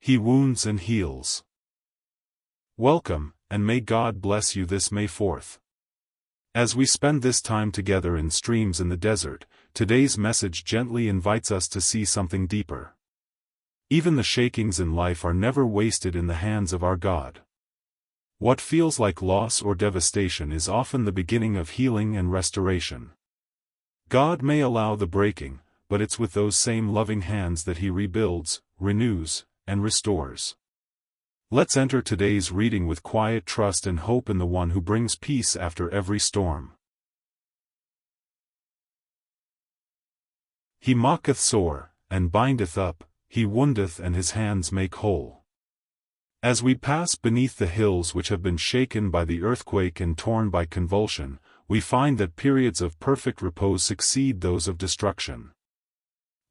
He wounds and heals. Welcome, and may God bless you this May 4th. As we spend this time together in Streams in the Desert, today's message gently invites us to see something deeper. Even the shakings in life are never wasted in the hands of our God. What feels like loss or devastation is often the beginning of healing and restoration. God may allow the breaking, but it's with those same loving hands that He rebuilds, renews, and restores. Let's enter today's reading with quiet trust and hope in the One who brings peace after every storm. He mocketh sore, and bindeth up, He woundeth and His hands make whole. As we pass beneath the hills which have been shaken by the earthquake and torn by convulsion, we find that periods of perfect repose succeed those of destruction.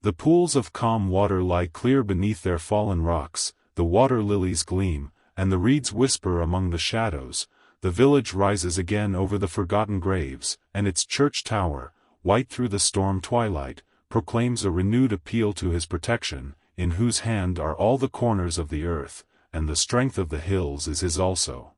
The pools of calm water lie clear beneath their fallen rocks, the water lilies gleam, and the reeds whisper among the shadows. The village rises again over the forgotten graves, and its church tower, white through the storm twilight, proclaims a renewed appeal to His protection, in whose hand are all the corners of the earth, and the strength of the hills is His also.